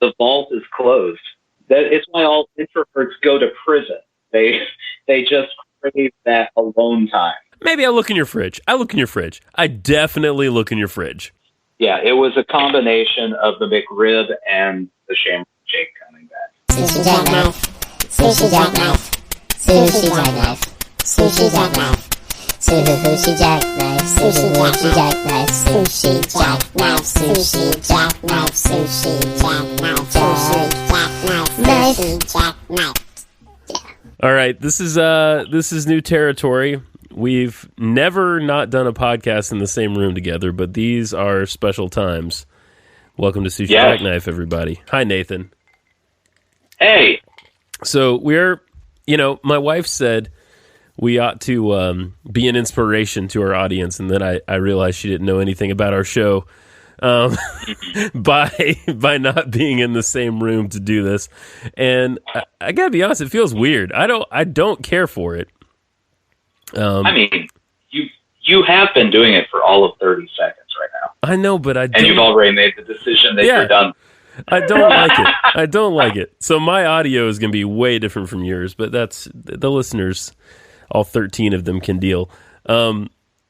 The vault is closed. It's why all introverts go to prison. They just crave that alone time. Maybe I look in your fridge. I definitely look in your fridge. Yeah, it was a combination of the McRib and the Shamrock Shake coming back. Sushi Jackknife. Sushi Jackknife. Sushi Jackknife. Sushi Jackknife. Sushi Jackknife. Sushi Jackknife. Sushi Jackknife. Sushi Jackknife. Sushi Jackknife. Sushi Jackknife. All right, this is new territory. We've never not done a podcast in the same room together, but these are special times. Welcome to Sushi Jackknife, everybody. Hi, Nathan. Hey. So my wife said we ought to be an inspiration to our audience, and then I realized she didn't know anything about our show by not being in the same room to do this. And I gotta be honest, it feels weird. I don't care for it. I mean, you have been doing it for all of 30 seconds right now. I know, but and you've already made the decision that you're done. I don't like it. I don't like it. So my audio is going to be way different from yours, but that's the listeners, all 13 of them can deal.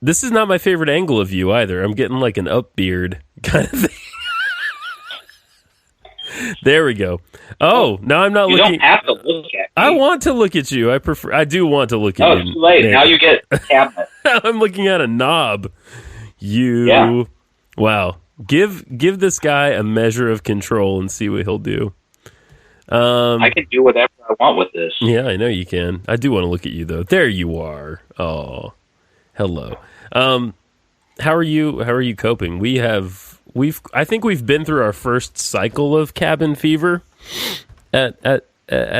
This is not my favorite angle of you either. I'm getting like an up beard kind of thing. There we go. Oh, now I'm not looking. You don't have to look at me. I want to look at you. I do want to look at you. Oh, it's too late. Now you get a cabinet. I'm looking at a knob. Wow. Give this guy a measure of control and see what he'll do. I can do whatever I want with this. Yeah, I know you can. I do want to look at you though. There you are. Oh, hello. How are you coping? I think we've been through our first cycle of cabin fever at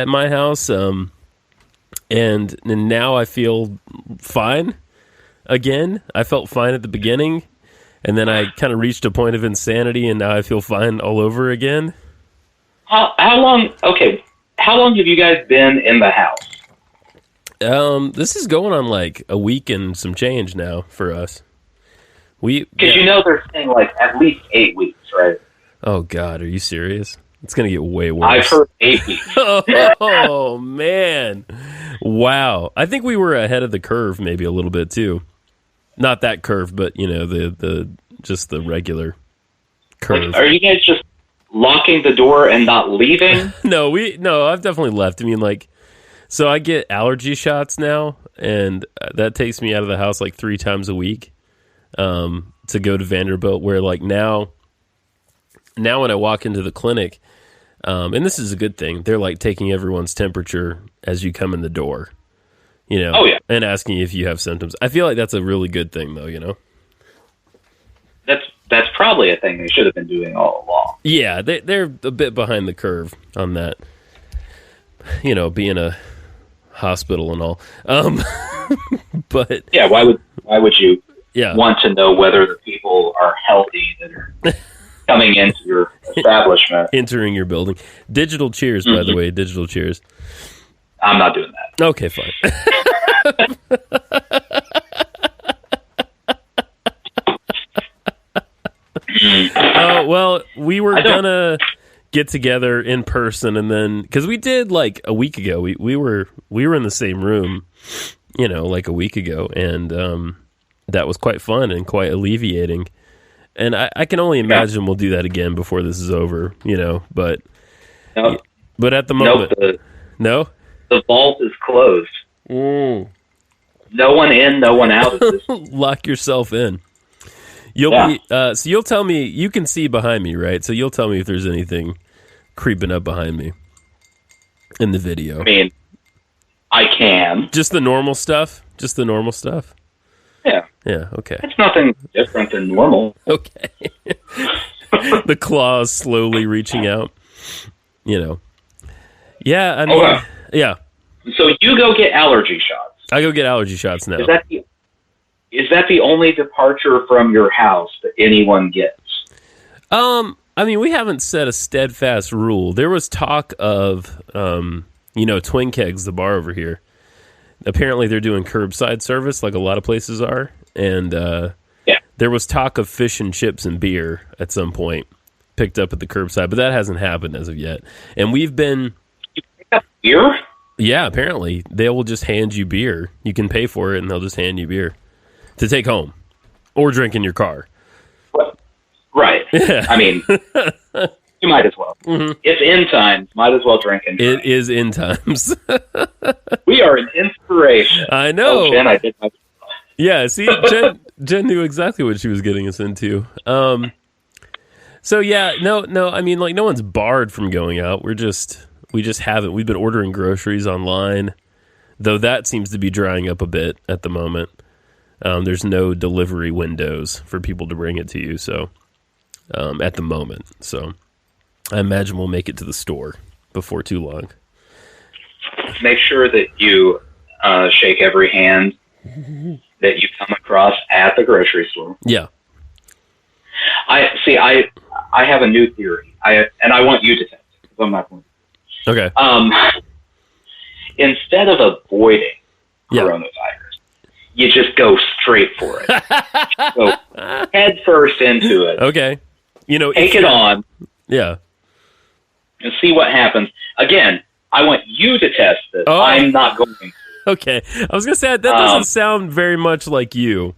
my house. And now I feel fine again. I felt fine at the beginning, and then I kind of reached a point of insanity, and now I feel fine all over again. How long? Okay, how long have you guys been in the house? This is going on like a week and some change now for us. Because they're saying like at least 8 weeks, right? Oh God, are you serious? It's gonna get way worse. I've heard 8 weeks. Oh man, wow! I think we were ahead of the curve, maybe a little bit too. Not that curve, but the just the regular curve. Like, are you guys just locking the door and not leaving? No, I've definitely left. I mean, like, so I get allergy shots now, and that takes me out of the house like 3 times a week to go to Vanderbilt. Where like now when I walk into the clinic, and this is a good thing, they're like taking everyone's temperature as you come in the door. Oh, yeah. And asking if you have symptoms. I feel like that's a really good thing, though, That's probably a thing they should have been doing all along. Yeah, they're a bit behind the curve on that, being a hospital and all. But yeah, why would you want to know whether the people are healthy that are coming into your establishment? Entering your building. Digital cheers, by the way, digital cheers. I'm not doing that. Okay, fine. Well, we were gonna get together in person, and then because we did like a week ago, we were in the same room, like a week ago, and that was quite fun and quite alleviating. And I can only imagine we'll do that again before this is over, But at the moment, no. The vault is closed. Mm. No one in, no one out. Lock yourself in. So you'll tell me, you can see behind me, right? So you'll tell me if there's anything creeping up behind me in the video. I mean, I can. Just the normal stuff? Yeah. Yeah, okay. It's nothing different than normal. Okay. The claws slowly reaching out, Yeah, I mean... Okay. Yeah. So you go get allergy shots. I go get allergy shots now. Is that the only departure from your house that anyone gets? I mean, we haven't set a steadfast rule. There was talk of, Twin Kegs, the bar over here. Apparently they're doing curbside service like a lot of places are. And there was talk of fish and chips and beer at some point. picked up at the curbside, but that hasn't happened as of yet. And we've been... You pick up beer? Yeah, apparently. They will just hand you beer. You can pay for it, and they'll just hand you beer to take home or drink in your car. What? Right. Yeah. I mean, you might as well. Mm-hmm. It's end times. Might as well drink and drink. It is end times. We are an inspiration. I know. Oh, Jen, I did my... Yeah, see, Jen knew exactly what she was getting us into. So yeah, no, I mean, like, no one's barred from going out. We just haven't. We've been ordering groceries online, though that seems to be drying up a bit at the moment. There's no delivery windows for people to bring it to you, so at the moment. So I imagine we'll make it to the store before too long. Make sure that you shake every hand that you come across at the grocery store. Yeah. I have a new theory. I want you to test it because I'm not going to. Okay. Instead of avoiding coronavirus, you just go straight for it. Go head first into it. Okay. Take it on. Yeah. And see what happens. Again, I want you to test this. Oh. I'm not going to. Okay. I was going to say, that doesn't sound very much like you.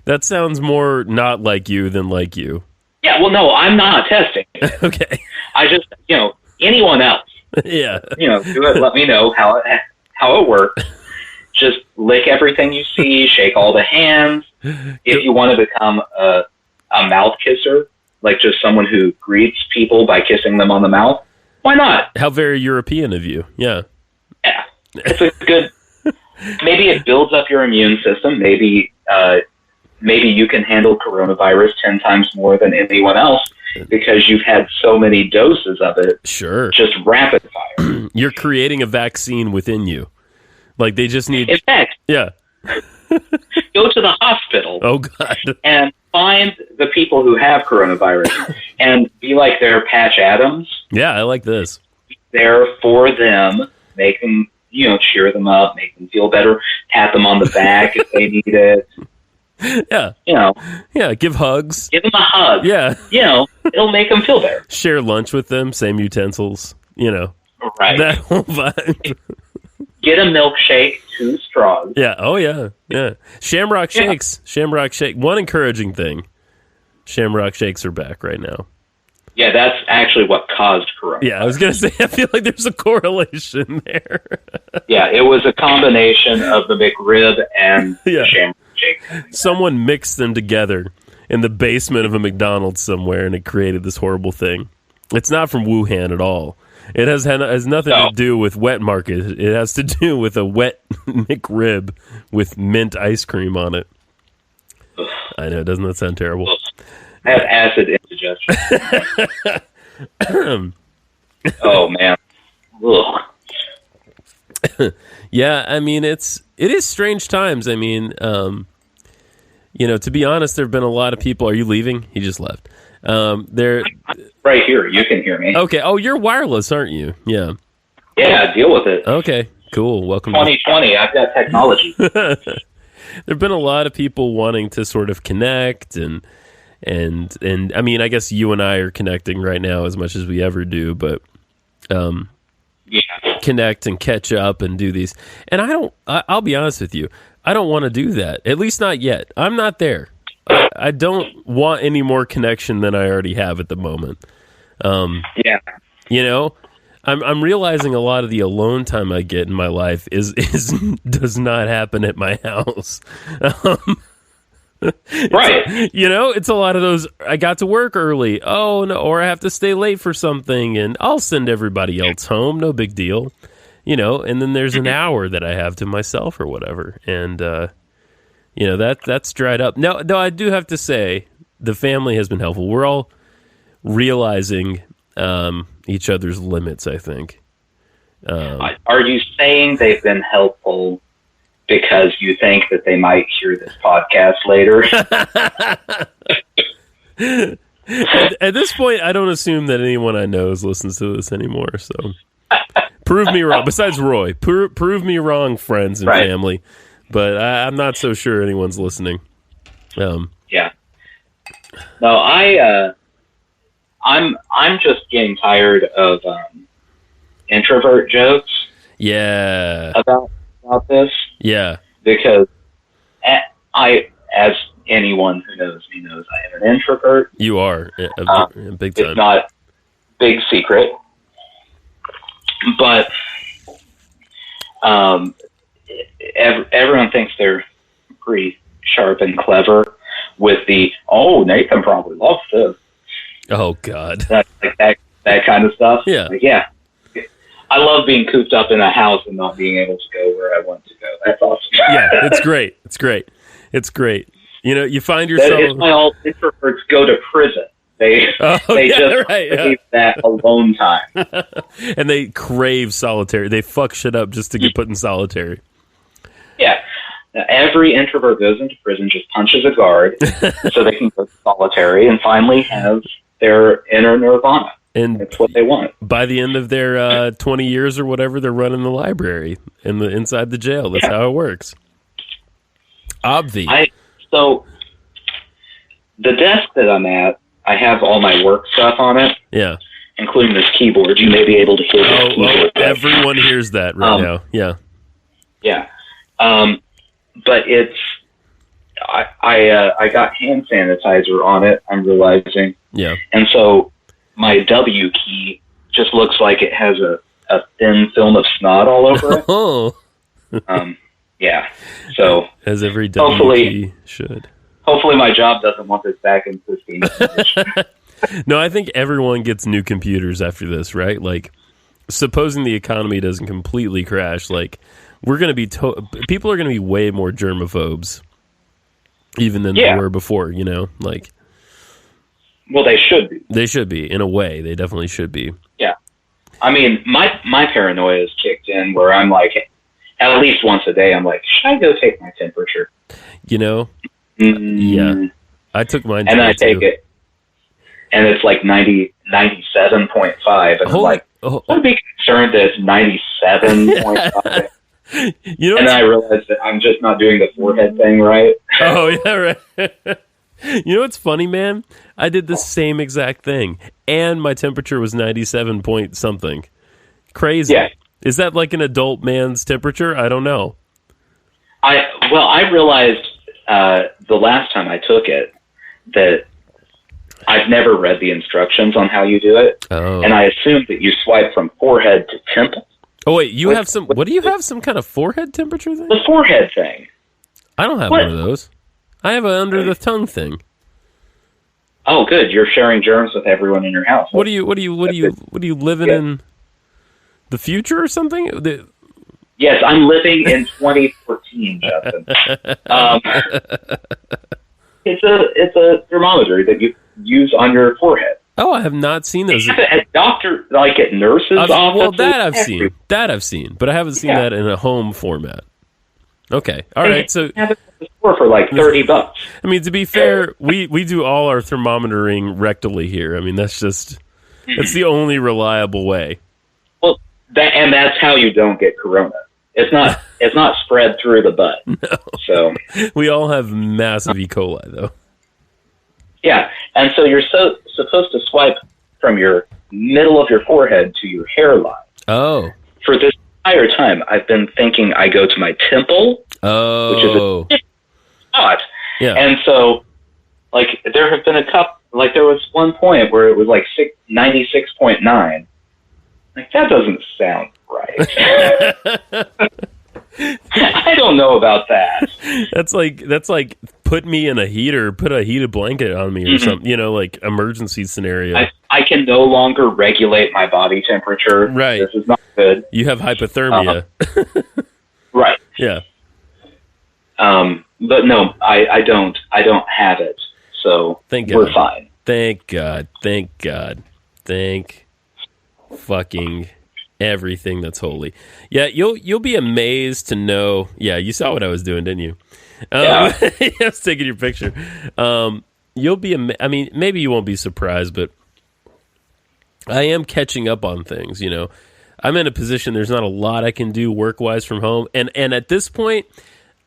That sounds more not like you than like you. Yeah, well, no, I'm not testing it. Okay. I just, anyone else. Yeah. Do it. Let me know how it works. Just lick everything you see, shake all the hands. If you want to become a mouth kisser, like just someone who greets people by kissing them on the mouth, why not? How very European of you. Yeah. Yeah. It's a good... Maybe it builds up your immune system. Maybe you can handle coronavirus 10 times more than anyone else because you've had so many doses of it. Sure. Just rapid fire. You're creating a vaccine within you. Like they just need... In fact, yeah. Go to the hospital. Oh, God. And find the people who have coronavirus and be like their Patch Adams. Yeah, I like this. Be there for them. Make them... cheer them up, make them feel better, pat them on the back if they need it. Yeah. Yeah, give hugs. Give them a hug. Yeah. It'll make them feel better. Share lunch with them, same utensils, Right. That whole vibe. Get a milkshake, 2 straws. Yeah, oh yeah, yeah. Shamrock Shakes. Shamrock Shake. One encouraging thing, Shamrock Shakes are back right now. Yeah, that's actually what caused corona. Yeah, I was going to say, I feel like there's a correlation there. Yeah, it was a combination of the McRib and the Shamrock Shake. Someone mixed them together in the basement of a McDonald's somewhere, and it created this horrible thing. It's not from Wuhan at all. It has nothing to do with wet market. It has to do with a wet McRib with mint ice cream on it. Ugh. I know, doesn't that sound terrible? Ugh. I have acid indigestion. Oh, man. Ugh. Yeah, I mean, it is strange times. I mean, to be honest, there have been a lot of people. Are you leaving? He just left. There. Right here. You can hear me. Okay. Oh, you're wireless, aren't you? Yeah. Yeah, deal with it. Okay, cool. Welcome 2020. I've got technology. There have been a lot of people wanting to sort of connect and I mean, I guess you and I are connecting right now as much as we ever do, but connect and catch up and do these. And I'll be honest with you, I don't want to do that. At least not yet. I'm not there. I don't want any more connection than I already have at the moment. I'm realizing a lot of the alone time I get in my life is does not happen at my house. Right. It's a lot of those, I got to work early. Oh, no, or I have to stay late for something, and I'll send everybody else home. No big deal. And then there's an hour that I have to myself or whatever. And, that's dried up. Now, though I do have to say, the family has been helpful. We're all realizing each other's limits, I think. Are you saying they've been helpful because you think that they might hear this podcast later? At this point, I don't assume that anyone I know listens to this anymore. So, prove me wrong. Besides Roy, prove me wrong, friends and family. But I'm not so sure anyone's listening. Yeah. No, I'm just getting tired of introvert jokes Yeah. about this Yeah. because as anyone who knows me knows, I am an introvert. You are big time. It's not a big secret, but everyone thinks they're pretty sharp and clever with the Nathan probably loves this. Oh God. That kind of stuff. Yeah. Like, yeah. I love being cooped up in a house and not being able to go where I want to go. That's awesome. Yeah, it's great. It's great. It's great. You know, you find yourself. It's why all introverts go to prison. They just crave that alone time. And they crave solitary. They fuck shit up just to get put in solitary. Yeah. Now, every introvert goes into prison, just punches a guard so they can go solitary and finally have their inner nirvana. And that's what they want. By the end of their 20 years or whatever, they're running the library inside the jail. That's how it works. Obvi. So the desk that I'm at, I have all my work stuff on it. Yeah. Including this keyboard. You may be able to hear this keyboard. Everyone hears that right now. Yeah. Yeah. But it's I got hand sanitizer on it, I'm realizing. Yeah. And so my W key just looks like it has a thin film of snot all over it. Oh. Yeah. So as every W key should. Hopefully my job doesn't want this back in pristine condition. No, I think everyone gets new computers after this, right? Like, supposing the economy doesn't completely crash, like, we're going to be people are going to be way more germaphobes even than they were before, you know? Like, well, they should be. They should be, in a way. They definitely should be. Yeah. I mean, my paranoia is kicked in where I'm like, at least once a day, I'm like, should I go take my temperature? You know? Yeah. I took mine and then I take it, and it's like 97.5, and I'm like, I'd be concerned that it's 97.5. You know, and then I realized that I'm just not doing the forehead thing right. Oh, yeah, right. You know what's funny, man? I did the same exact thing, and my temperature was 97 point something. Crazy. Yeah. Is that like an adult man's temperature? I don't know. I realized the last time I took it that I've never read the instructions on how you do it, and I assumed that you swipe from forehead to temple. Oh wait, you have some? What do you have? Some kind of forehead temperature thing? The forehead thing. I don't have one of those. I have an under the tongue thing. Oh, good! You're sharing germs with everyone in your house. What are you living in the future or something? Yes, I'm living in 2014, Justin. It's a thermometer that you use on your forehead. Oh, I have not seen those. At at nurses' offices. Well, that I've seen, but I haven't seen that in a home format. Okay, all right. So have it at the store for like $30. I mean, to be fair, we do all our thermometering rectally here. I mean, that's the only reliable way. Well, that's how you don't get corona. It's not spread through the butt. No. So we all have massive E. coli, though. Yeah, and so you're supposed to swipe from your middle of your forehead to your hairline. Oh. For this entire time, I've been thinking I go to my temple, which is a spot. Yeah. And so, like, there have been there was one point where it was like 96.9. Like, that doesn't sound right. I don't know about that. That's like put me in a heater, put a heated blanket on me or something, you know, like emergency scenario. I can no longer regulate my body temperature. Right. This is not good. You have hypothermia. Right. Yeah. But no, I don't have it. So we're fine. Thank God. Thank God. Thank fucking everything that's holy. Yeah, you'll be amazed to know. Yeah, you saw what I was doing, didn't you? Yeah. I was taking your picture. You'll be. I mean, maybe you won't be surprised, but I am catching up on things. You know, I'm in a position. There's not a lot I can do work wise from home, and at this point,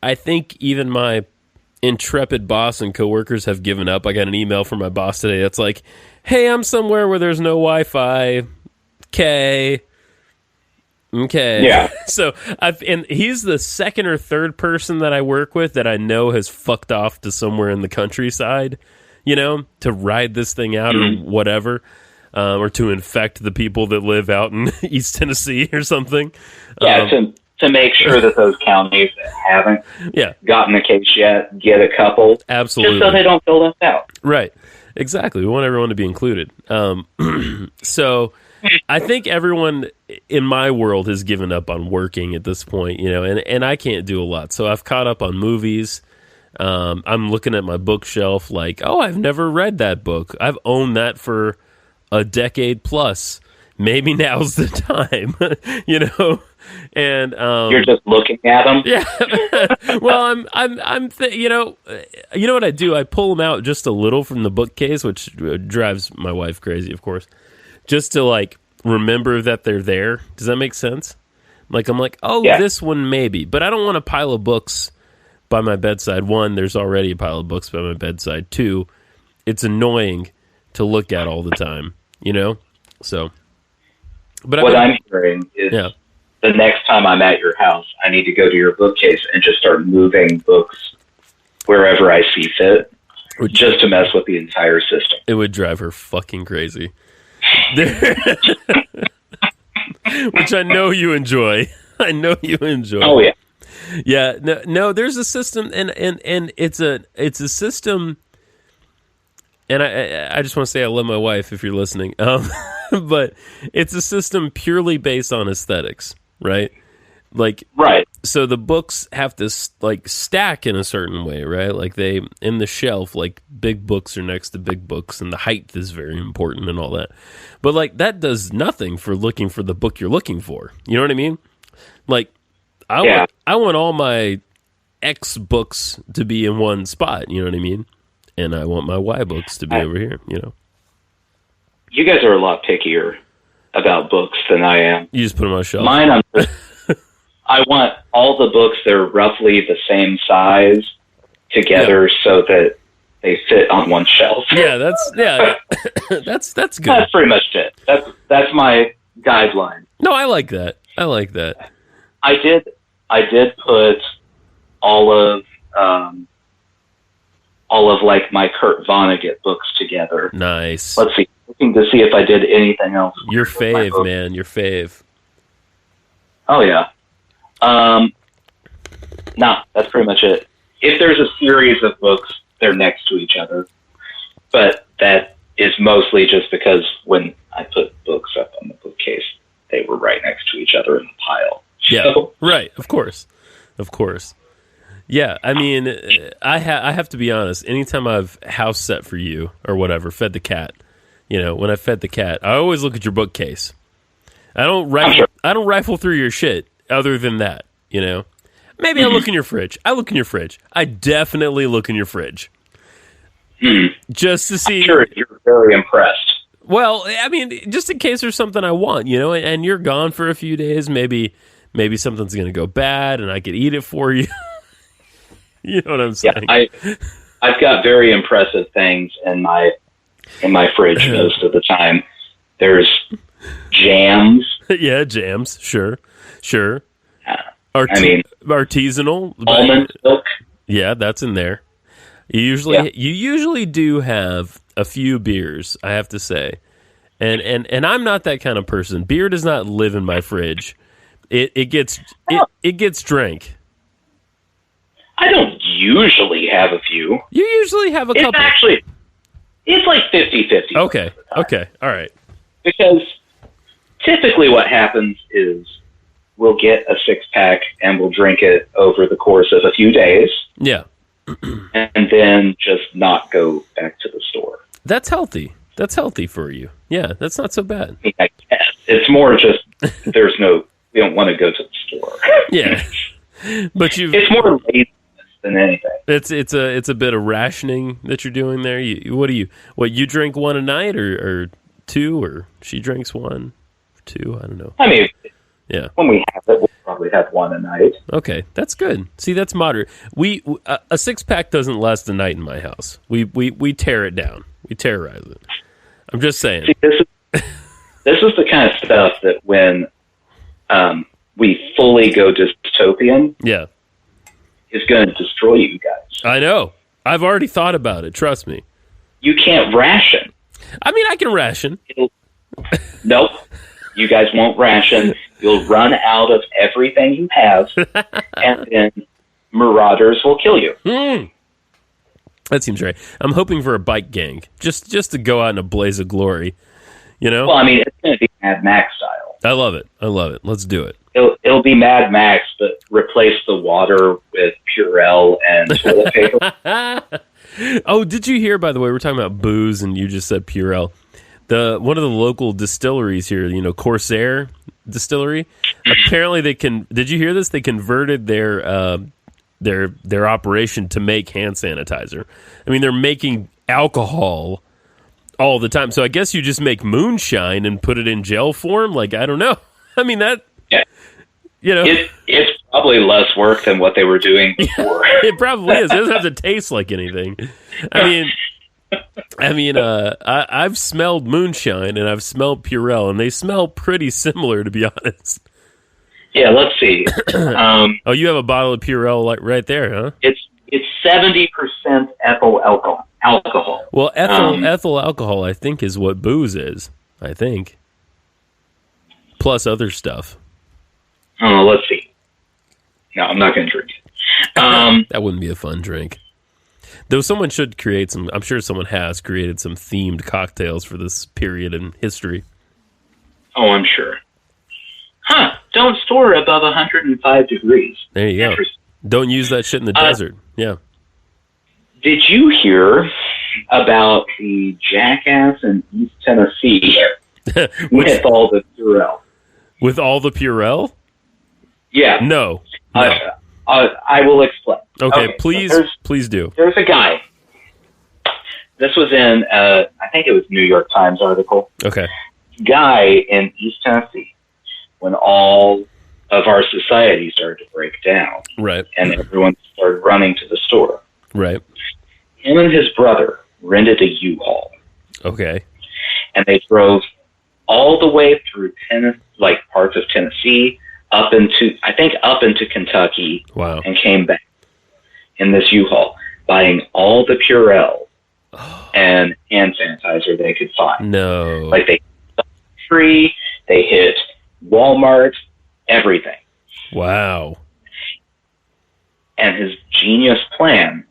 I think even my intrepid boss and coworkers have given up. I got an email from my boss today that's like, hey, I'm somewhere where there's no Wi-Fi. Okay. Yeah. So and he's the second or third person that I work with that I know has fucked off to somewhere in the countryside, to ride this thing out or whatever, or to infect the people that live out in East Tennessee or something. Yeah, to make sure that those counties that haven't gotten a case yet get a couple. Absolutely. Just so they don't feel left out. Right. Exactly. We want everyone to be included. So I think everyone in my world has given up on working at this point, and I can't do a lot. So I've caught up on movies. I'm looking at my bookshelf like, oh, I've never read that book. I've owned that for a decade plus. Maybe now's the time, And you're just looking at them. Yeah. Well, you know what I do? I pull them out just a little from the bookcase, which drives my wife crazy, of course. Just to like remember that they're there. Does that make sense? Like I'm like, this one maybe, but I don't want a pile of books by my bedside. One, there's already a pile of books by my bedside. Two, it's annoying to look at all the time, So, but what I'm hearing is the next time I'm at your house, I need to go to your bookcase and just start moving books wherever I see fit, just to mess with the entire system. It would drive her fucking crazy. Which I know you enjoy. I know you enjoy. Oh yeah. Yeah. No. There's a system, and it's a system. And I just want to say I love my wife if you're listening. But it's a system purely based on aesthetics, right? Like, right. So the books have to like stack in a certain way, right? Like they in the shelf, like big books are next to big books, and the height is very important and all that. But like that does nothing for looking for the book you're looking for. You know what I mean? Like I want all my X books to be in one spot. You know what I mean? And I want my Y books to be over here. You guys are a lot pickier about books than I am. You just put them on a shelf. Mine, I want all the books that are roughly the same size together so that they fit on one shelf. Yeah, that's good. That's pretty much it. That's my guideline. No, I like that. I did put all of like my Kurt Vonnegut books together. Nice. Let's see. Looking to see if I did anything else. Your fave, man. Your fave. Oh yeah. That's pretty much it. If there's a series of books, they're next to each other. But that is mostly just because when I put books up on the bookcase, they were right next to each other in the pile. Yeah, right. Of course. Yeah, I mean, I have to be honest. Anytime I've house set for you or whatever, fed the cat, when I fed the cat, I always look at your bookcase. I don't rifle through your shit other than that, Maybe I look in your fridge. I definitely look in your fridge. Just to see. I'm sure you're very impressed. Well, I mean, just in case there's something I want, and you're gone for a few days, maybe something's going to go bad and I could eat it for you. You know what I'm saying? Yeah, I've got very impressive things in my fridge most of the time. There's jams. Yeah, jams. Sure. Artisanal almond milk. Yeah, that's in there. You usually do have a few beers, I have to say, and I'm not that kind of person. Beer does not live in my fridge. It gets drank. I don't usually have a few. You usually have a couple. It's like 50-50. Okay, all right. Because typically what happens is we'll get a 6-pack and we'll drink it over the course of a few days. Yeah. And then just not go back to the store. That's healthy. That's healthy for you. Yeah, that's not so bad. I guess. It's more just we don't want to go to the store. Yeah. But it's more laziness than anything. It's a bit of rationing that you're doing there. You drink one a night or two, or she drinks one, two, I don't know. I mean, yeah. When we have it, we'll probably have one a night. Okay, that's good. See, that's moderate. A 6-pack doesn't last a night in my house. We tear it down. We terrorize it. I'm just saying. See, this is the kind of stuff that when we fully go dystopian, Yeah. is going to destroy you guys. I know. I've already thought about it. Trust me. You can't ration. I mean, I can ration. Nope. You guys won't ration. You'll run out of everything you have, and then marauders will kill you. That seems right. I'm hoping for a bike gang, just to go out in a blaze of glory. You know? Well, I mean, it's going to be Mad Max style. I love it. I love it. Let's do it. It'll be Mad Max, but replace the water with Purell and toilet paper. Oh, did you hear, by the way, we're talking about booze, and you just said Purell. One of the local distilleries here, Corsair Distillery, apparently did you hear this? They converted their operation to make hand sanitizer. I mean, they're making alcohol all the time. So I guess you just make moonshine and put it in gel form? Like, I don't know. I mean, that... Yeah. It's probably less work than what they were doing before. It probably is. It doesn't have to taste like anything. I've smelled moonshine and I've smelled Purell, and they smell pretty similar, to be honest. Yeah, let's see. Oh, you have a bottle of Purell right there, huh? It's 70% ethyl alcohol. Well, ethyl alcohol, I think, is what booze is. I think, plus other stuff. Oh, let's see. No, I'm not going to drink it. That wouldn't be a fun drink. Though someone should create some, I'm sure someone has created some themed cocktails for this period in history. Oh, I'm sure. Don't store above 105 degrees. There you go. Don't use that shit in the desert. Yeah. Did you hear about the jackass in East Tennessee with all the Purell? With all the Purell? Yeah. No. I will explain. Okay, please do. There's a guy. This was in, I think it was New York Times article. Okay. Guy in East Tennessee, when all of our society started to break down. Right. And everyone started running to the store. Right. Him and his brother rented a U-Haul. Okay. And they drove all the way through parts of Tennessee, up into Kentucky. Wow. And came back in this U-Haul, buying all the Purell and hand sanitizer they could find. No. Like, they hit the tree, they hit Walmart, everything. Wow. And his genius plan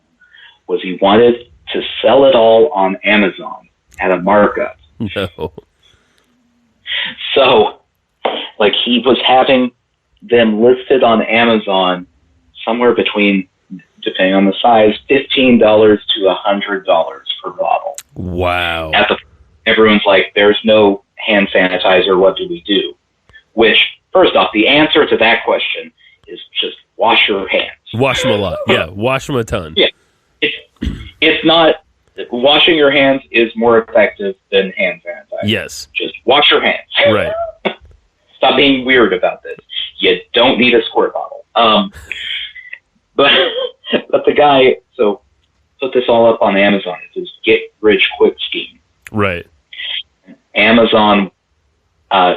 was he wanted to sell it all on Amazon at a markup. No. So, he was having them listed on Amazon somewhere between, depending on the size, $15 to $100 per bottle. Wow. Everyone's like, there's no hand sanitizer, what do we do? Which, first off, the answer to that question is just wash your hands. Wash them a lot. Yeah, wash them a ton. Yeah. It's not, washing your hands is more effective than hand sanitizer. Yes. Just wash your hands. Right. Stop being weird about this. You don't need a squirt bottle. But the guy, so put this all up on Amazon. It's his get-rich-quick scheme. Right. Amazon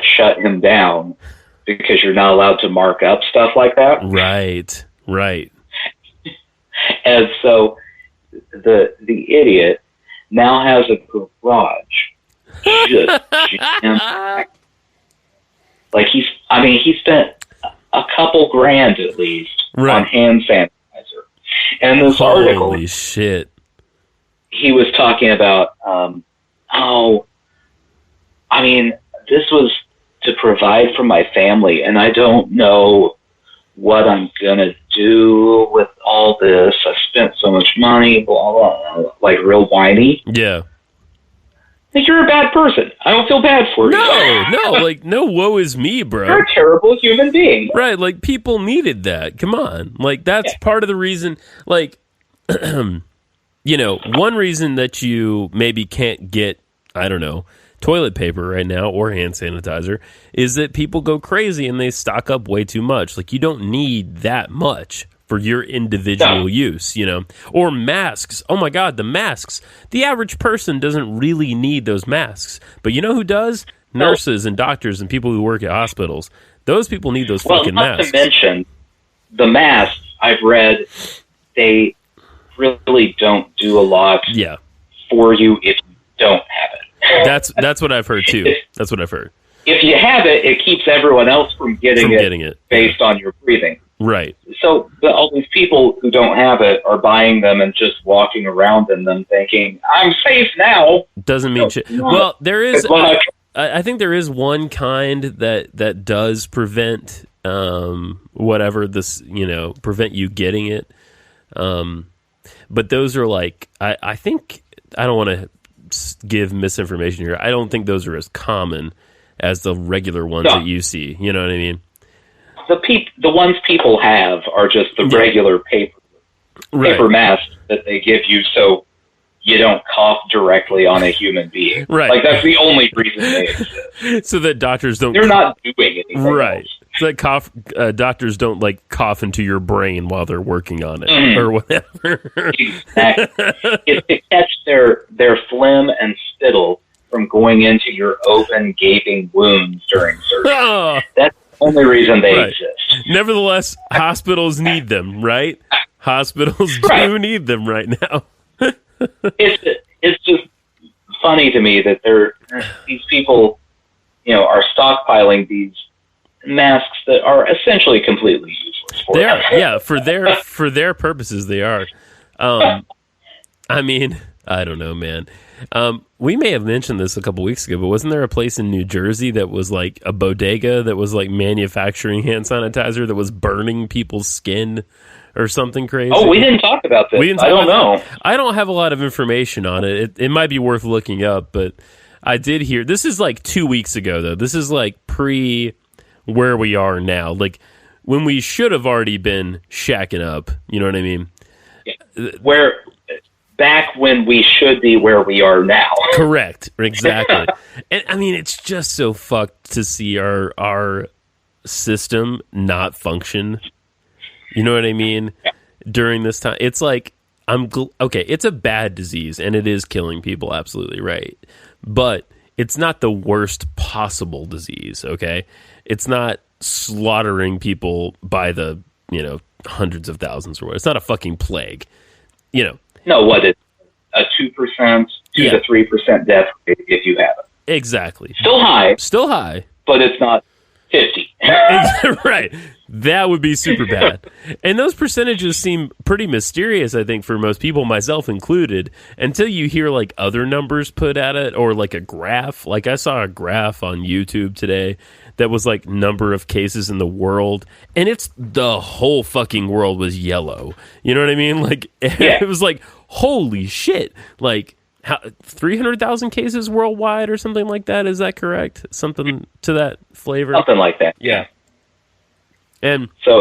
shut him down because you're not allowed to mark up stuff like that. Right. And so the idiot now has a garage just jammed. He spent a couple grand at least on hand sanitizer. And this article, holy shit, he was talking about, this was to provide for my family, and I don't know what I'm going to do with all this. I spent so much money, blah, blah, blah, like real whiny. Yeah. Like, you're a bad person. I don't feel bad for you. No, woe is me, bro. You're a terrible human being. Right, people needed that. Come on. That's part of the reason, one reason that you maybe can't get, I don't know, toilet paper right now or hand sanitizer is that people go crazy and they stock up way too much. You don't need that much for your individual use, or masks. Oh my God, the masks. The average person doesn't really need those masks, but you know who does? Nurses and doctors and people who work at hospitals. Those people need those fucking masks. Not to mention, the masks, I've read, they really don't do a lot for you if you don't have it. That's what I've heard too. That's what I've heard. If you have it, it keeps everyone else from getting it based on your breathing. Right. So all these people who don't have it are buying them and just walking around in them thinking, I'm safe now. Doesn't mean shit. Well, there is... I think there is one kind that does prevent whatever this, prevent you getting it. But those are like, I think, I don't want to give misinformation here. I don't think those are as common as the regular ones that you see. You know what I mean? The ones people have are just the regular paper masks that they give you so you don't cough directly on a human being. Right. Like, that's the only reason they exist. So that doctors don't... They're not doing anything else. So that doctors don't, cough into your brain while they're working on it, or whatever. Exactly. It's to catch their phlegm and spittle from going into your open, gaping wounds during surgery. Oh. That's the only reason they exist. Nevertheless, hospitals need them, right? Hospitals do need them right now. It's just funny to me that these people, are stockpiling these masks that are essentially completely useless. They are, for their purposes, they are. I mean, I don't know, man. We may have mentioned this a couple weeks ago, but wasn't there a place in New Jersey that was like a bodega that was like manufacturing hand sanitizer that was burning people's skin or something crazy? Oh, we didn't talk about this. I don't know. I don't have a lot of information on it. It might be worth looking up, but I did hear... This is like 2 weeks ago, though. This is like pre where we are now. Like when we should have already been shacking up. You know what I mean? Yeah. Back when we should be where we are now. Correct. Exactly. And I mean, it's just so fucked to see our system not function. You know what I mean? Yeah. During this time, it's like, okay, it's a bad disease and it is killing people. Absolutely right. But it's not the worst possible disease. Okay. It's not slaughtering people by the, hundreds of thousands or what. It's not a fucking plague, No, what is a 2%, 2 to 3% death rate if you have it. Exactly. Still high, but it's not 50. Right. That would be super bad. And those percentages seem pretty mysterious, I think, for most people, myself included, until you hear like other numbers put at it or like a graph. Like I saw a graph on YouTube today that was like number of cases in the world, and it's the whole fucking world was yellow. You know what I mean? Like it was like, holy shit. Like 300,000 cases worldwide or something like that. Is that correct? Something to that flavor? Something like that. Yeah. And so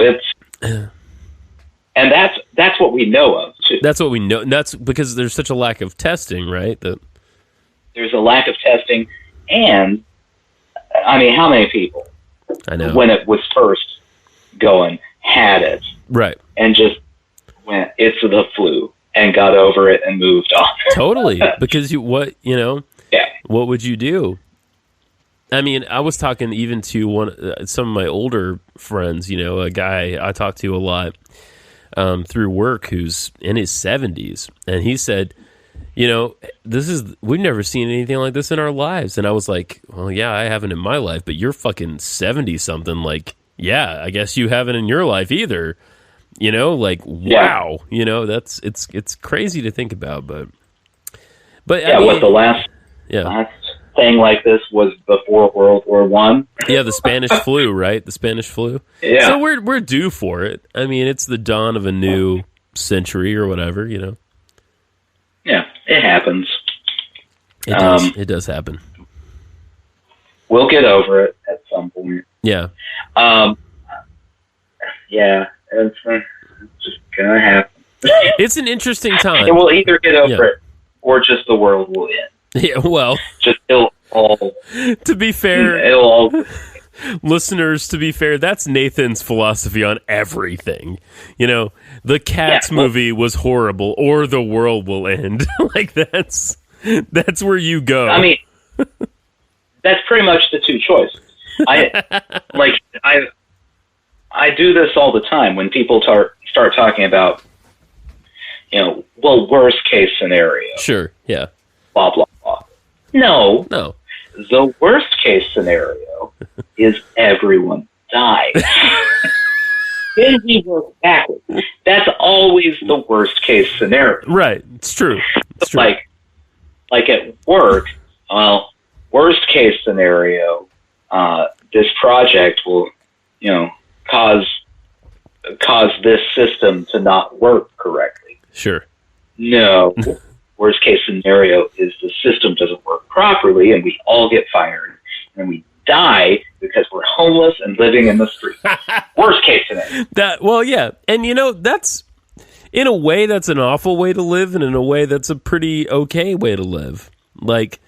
and that's what we know of too. That's what we know. And that's because there's such a lack of testing, right? There's a lack of testing, and I mean, how many people, I know, when it was first going, had it, right, and just went, it's the flu, and got over it and moved on. Totally, because what would you do? I mean, I was talking even to some of my older friends, a guy I talk to a lot through work who's in his 70s, and he said, we've never seen anything like this in our lives. And I was like, well, yeah, I haven't in my life, but you're fucking 70-something. Like, yeah, I guess you haven't in your life either. Wow. It's crazy to think about, but yeah, I mean, what the last thing like this was before World War One. Yeah, the Spanish flu, right? The Spanish flu. Yeah. So we're due for it. I mean, it's the dawn of a new century or whatever, Yeah, it happens. It does. It does happen. We'll get over it at some point. Yeah. Yeah, it's just gonna happen. It's an interesting time. And we'll either get over it or just the world will end. Yeah, well, just it'll all. To be fair, it'll all Listeners, to be fair, that's Nathan's philosophy on everything. You know, the Cats movie was horrible, or the world will end. Like that's where you go. I mean, that's pretty much the two choices. I do this all the time when people start talking about, worst case scenario. Sure. Yeah. Blah blah blah. No. The worst case scenario is everyone dies. Then we work backwards. That's always the worst case scenario. Right. It's true. Like at work, worst case scenario, this project will, cause this system to not work correctly. Sure. No. Worst case scenario is the system doesn't work properly and we all get fired and we die because we're homeless and living in the street. Worst case scenario. Yeah. And that's, in a way, that's an awful way to live, and in a way, that's a pretty okay way to live. Like,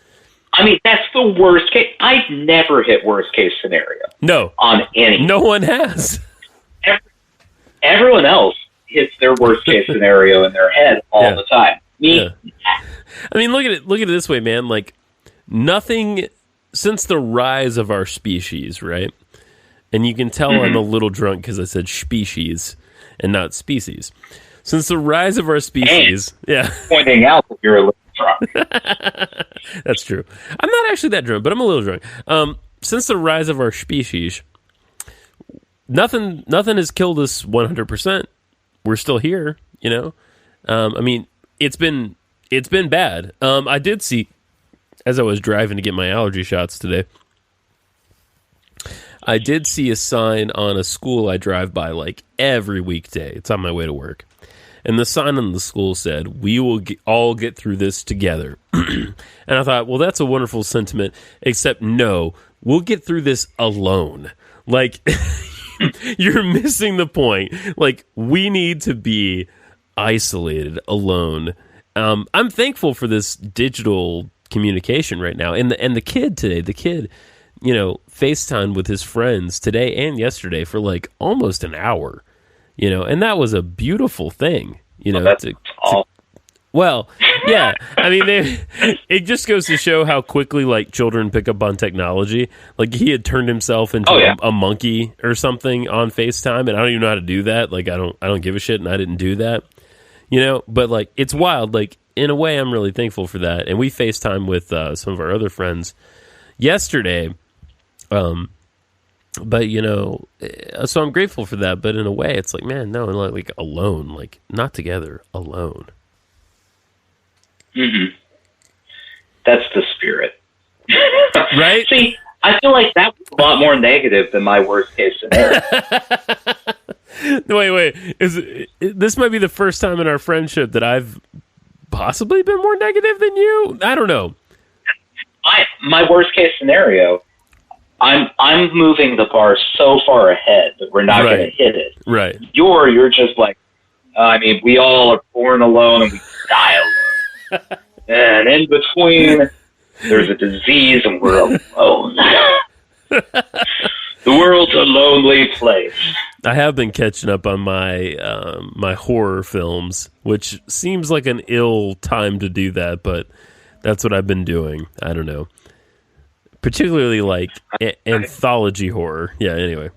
I mean, that's the worst case. I've never hit worst case scenario. No. On any. No one has. Everyone else hits their worst case scenario in their head all the time. Me. Yeah. I mean, look at it this way, man. Like, nothing since the rise of our species, right? And you can tell I'm a little drunk because I said species and not species. Since the rise of our species, pointing out that you're a little drunk. That's true. I'm not actually that drunk, but I'm a little drunk. Since the rise of our species, nothing has killed us 100%. We're still here, I mean, it's been bad. I did see, as I was driving to get my allergy shots today, I did see a sign on a school I drive by like every weekday. It's on my way to work. And the sign on the school said, "We will all get through this together." And I thought, well, that's a wonderful sentiment, except no, we'll get through this alone. Like, you're missing the point. Like, we need to be isolated, alone. I'm thankful for this digital communication right now. And the kid today, FaceTime with his friends today and yesterday for like almost an hour, and that was a beautiful thing, well, yeah. I mean, it just goes to show how quickly like children pick up on technology. Like he had turned himself into a monkey or something on FaceTime, and I don't even know how to do that. Like I don't give a shit, and I didn't do that. But like it's wild. Like in a way, I'm really thankful for that. And we FaceTime with some of our other friends yesterday. But so I'm grateful for that. But in a way, it's like, man, no, like alone, like not together, alone. Mm-hmm. That's the spirit, right? See, I feel like that was a lot more negative than my worst case scenario. Wait. This might be the first time in our friendship that I've possibly been more negative than you? I don't know. My worst case scenario, I'm moving the bar so far ahead that we're not going to hit it. Right. You're just like, we all are born alone and we die alone. And in between, there's a disease and we're alone. The world's a lonely place. I have been catching up on my my horror films, which seems like an ill time to do that, but that's what I've been doing. I don't know. Particularly like anthology horror. Yeah, anyway.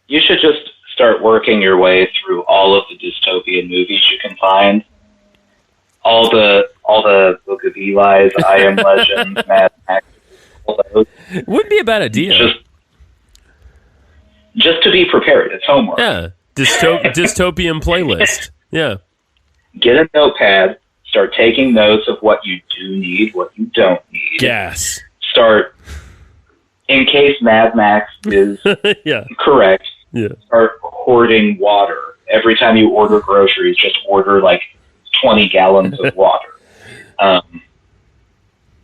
You should just start working your way through all of the dystopian movies you can find. All the Book of Eli's, I Am Legend, Mad Max, all those. Wouldn't be a bad idea. Just to be prepared. It's homework. Yeah. Dystopian playlist. Yeah. Get a notepad. Start taking notes of what you do need, what you don't need. Gas. Start, in case Mad Max is correct, start hoarding water. Every time you order groceries, just order like 20 gallons of water.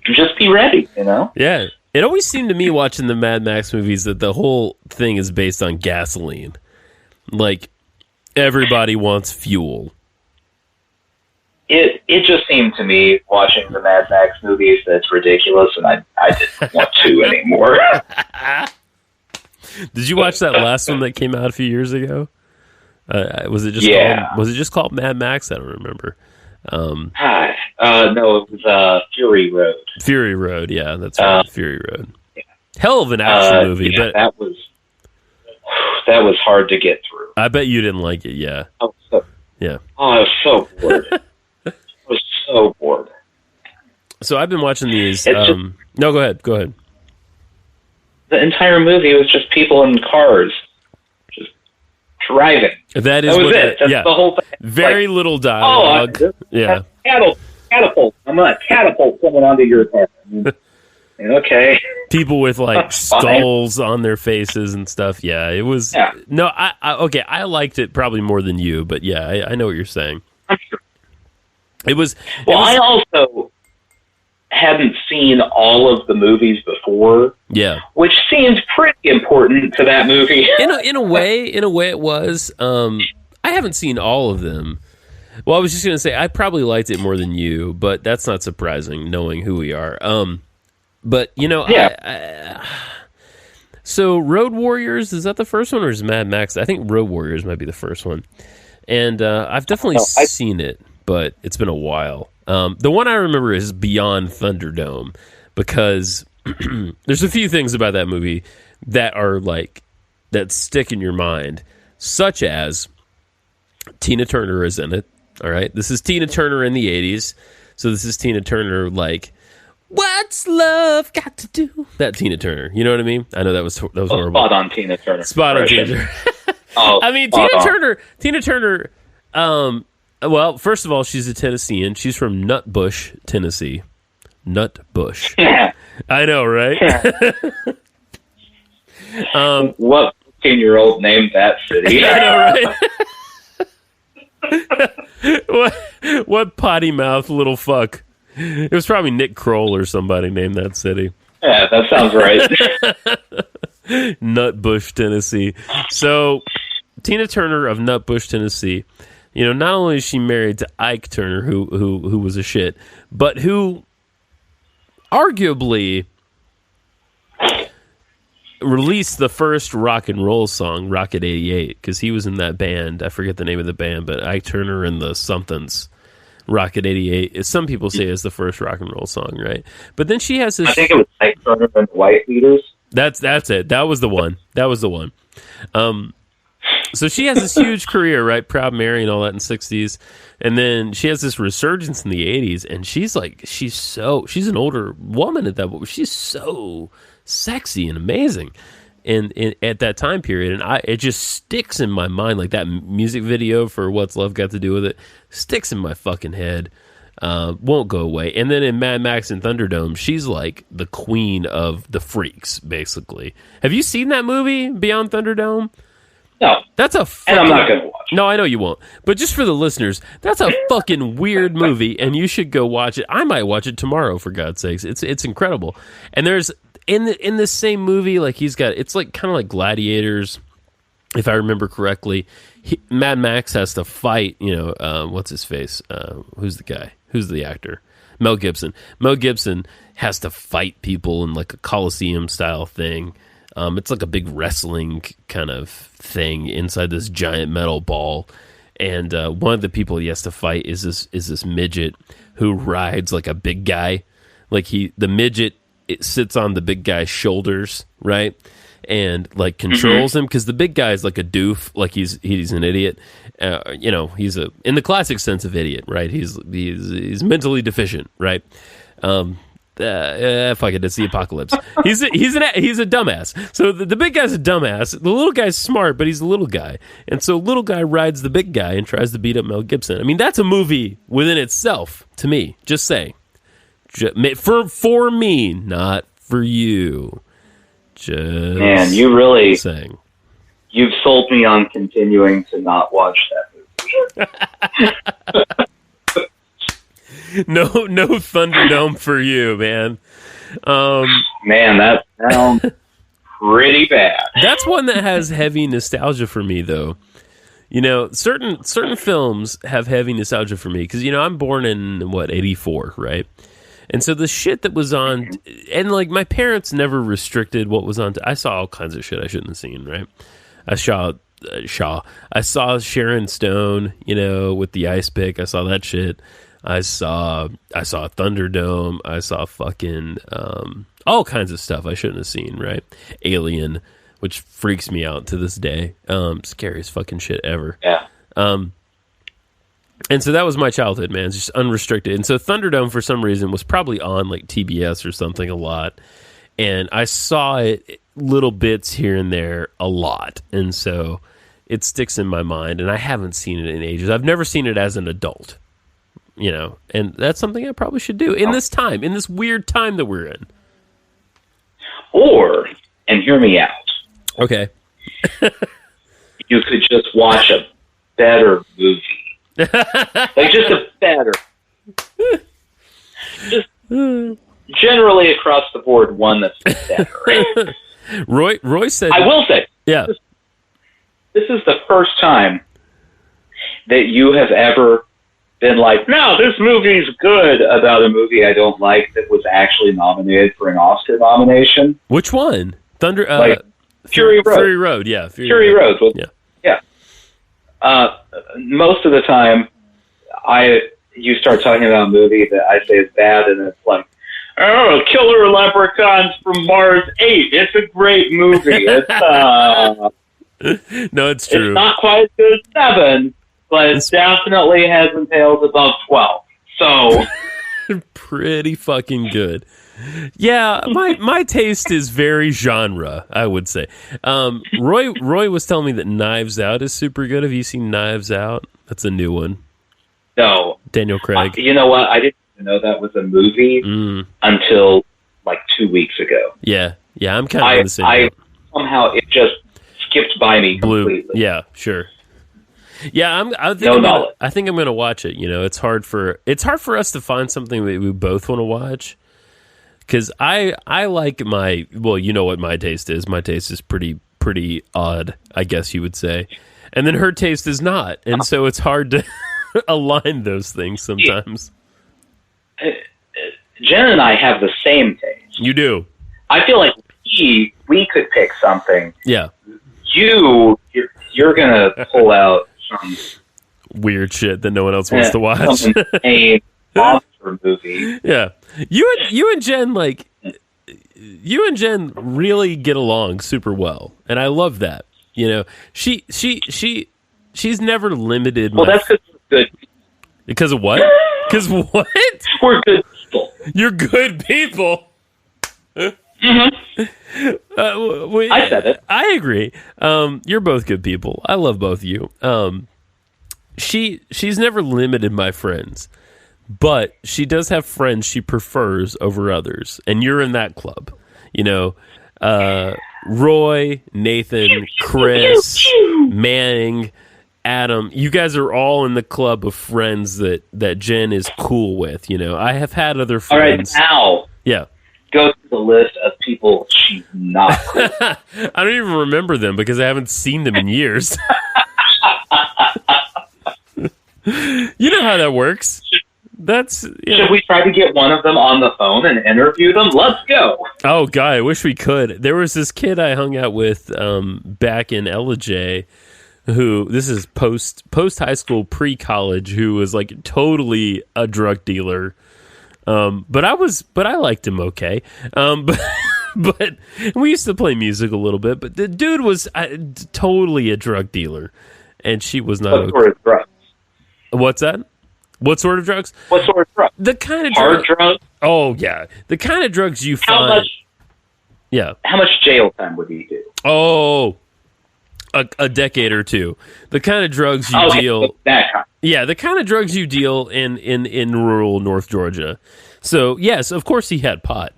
Just be ready, Yeah. It always seemed to me watching the Mad Max movies that the whole thing is based on gasoline. Like, everybody wants fuel. It just seemed to me, watching the Mad Max movies, that it's ridiculous, and I didn't want to anymore. Did you watch that last one that came out a few years ago? Was it just called Mad Max? I don't remember. No, it was Fury Road. Fury Road, yeah, that's right. Fury Road. Yeah. Hell of an action movie, but that was hard to get through. I bet you didn't like it. Yeah. I was so bored. I was so bored. So I've been watching these. No, go ahead. The entire movie was just people in cars, just driving. That was it. That's the whole thing. Very little dialogue. Catapult. I'm gonna catapult someone onto your car. Okay. People with like skulls on their faces and stuff. Yeah, it was. Yeah. No, I liked it probably more than you, but yeah, I know what you're saying. I'm sure. I also hadn't seen all of the movies before. Yeah. Which seems pretty important to that movie. in a way it was. I haven't seen all of them. Well, I was just going to say I probably liked it more than you, but that's not surprising knowing who we are. But so Road Warriors, is that the first one or is Mad Max? I think Road Warriors might be the first one. And I've definitely seen it, but it's been a while. The one I remember is Beyond Thunderdome, because there's a few things about that movie that are like, that stick in your mind, such as Tina Turner is in it. All right. This is Tina Turner in the 80s. So this is Tina Turner like, what's love got to do? That Tina Turner. You know what I mean? I know that was horrible. Spot on Tina Turner. Spot on Tina Turner. I mean, Tina Turner, well, first of all, she's a Tennessean. She's from Nutbush, Tennessee. Nutbush. I know, right? What 15-year-old named that city? I know, right? What potty mouth little fuck? It was probably Nick Kroll or somebody named that city. Yeah, that sounds right. Nutbush, Tennessee. So, Tina Turner of Nutbush, Tennessee. You know, not only is she married to Ike Turner, who was a shit, but who arguably released the first rock and roll song, Rocket 88, because he was in that band. I forget the name of the band, but Ike Turner and the Somethings. Rocket 88, some people say is the first rock and roll song, right? But then she has this. I think it was Ike Turner and the White Leaders. That's it. That was the one. So she has this huge career, right? Proud Mary and all that in the 60s. And then she has this resurgence in the 80s. And she's an older woman at that point. She's so sexy and amazing. And at that time period. And it just sticks in my mind. Like that music video for What's Love Got to Do With It sticks in my fucking head. Won't go away. And then in Mad Max and Thunderdome, she's like the queen of the freaks, basically. Have you seen that movie, Beyond Thunderdome? No. That's a fucking, and I'm not going to watch it. No, I know you won't. But just for the listeners, that's a fucking weird movie, and you should go watch it. I might watch it tomorrow, for God's sakes. It's incredible. And there's in this same movie, like it's like kind of like Gladiators, if I remember correctly. Mad Max has to fight. What's his face? Who's the guy? Who's the actor? Mel Gibson. Mel Gibson has to fight people in like a Coliseum style thing. It's like a big wrestling kind of thing inside this giant metal ball, and one of the people he has to fight is this midget who rides like a big guy. Like the midget sits on the big guy's shoulders, right, and like controls him, because the big guy is like a doof, like he's an idiot. He's in the classic sense of idiot, right? He's mentally deficient, right? Fuck it, it's the apocalypse. He's a dumbass. So the big guy's a dumbass. The little guy's smart, but he's a little guy. And so little guy rides the big guy and tries to beat up Mel Gibson. I mean, that's a movie within itself, to me. Just saying. For me, not for you. Just Man, you really saying. You've sold me on continuing to not watch that movie. No Thunderdome for you, man. Man, that sounds pretty bad. That's one that has heavy nostalgia for me, though. Certain films have heavy nostalgia for me, because I'm born in 84, right? And so the shit that was on, and like my parents never restricted what was on. I saw all kinds of shit I shouldn't have seen. Right? I saw Sharon Stone, with the ice pick. I saw that shit. I saw Thunderdome. I saw fucking all kinds of stuff I shouldn't have seen. Right? Alien, which freaks me out to this day. Scariest fucking shit ever. Yeah. And so that was my childhood, man. It's just unrestricted. And so Thunderdome, for some reason, was probably on like TBS or something a lot. And I saw it little bits here and there a lot. And so it sticks in my mind. And I haven't seen it in ages. I've never seen it as an adult, And that's something I probably should do in this time, in this weird time that we're in. Or, and hear me out. Okay. You could just watch a better movie. Like just a better. Just generally across the board, one that's better. Roy said... I will say, yeah. This is the first time that you have ever been like, no, this movie's good, about a movie I don't like that was actually nominated for an Oscar nomination. Which one? Fury Road. Fury Road, yeah. Fury Road. Yeah. Most of the time, you start talking about a movie that I say is bad, and it's like, oh, Killer Leprechauns from Mars 8. It's a great movie. It's no, it's true. It's not quite as good as 7, but it definitely hasn't tails above 12. So pretty fucking good. Yeah, my taste is very genre, I would say. Roy was telling me that Knives Out is super good. Have you seen Knives Out? That's a new one. No. Daniel Craig. You know what? I didn't even know that was a movie until like 2 weeks ago. Yeah, I'm kind of in the same boat. Somehow it just skipped by me completely. Yeah, sure. Yeah, I think I'm going to watch it. It's hard for us to find something that we both want to watch. Because I like you know what my taste is. My taste is pretty odd, I guess you would say. And then her taste is not. And so it's hard to align those things sometimes. Jen and I have the same taste. You do. I feel like we could pick something. Yeah. You're going to pull out some weird shit that no one else wants to watch. Some insane monster movie. Yeah. You and Jen really get along super well, and I love that. She's never limited. Well, that's because we're good. Because of what? Because what? We're good people. You're good people. Mm-hmm. I said it. I agree. You're both good people. I love both of you. She's never limited my friends. But she does have friends she prefers over others. And you're in that club. Roy, Nathan, Chris, Manning, Adam. You guys are all in the club of friends that Jen is cool with. I have had other friends. All right, now. Yeah. Go to the list of people she's not cool. I don't even remember them because I haven't seen them in years. You know how that works. Should we try to get one of them on the phone and interview them? Let's go. Oh, God, I wish we could. There was this kid I hung out with back in LJ who, this is post high school, pre-college, who was like totally a drug dealer. But I liked him okay. But we used to play music a little bit. But the dude was totally a drug dealer, and she was not. What sort of drugs? What's that? What sort of drugs? What sort of drugs? The kind of hard drugs. Oh yeah, the kind of drugs you find. How much? Yeah. How much jail time would he do? Oh, a decade or two. The kind of drugs you deal. That kind. Yeah, the kind of drugs you deal in rural North Georgia. So yes, of course he had pot.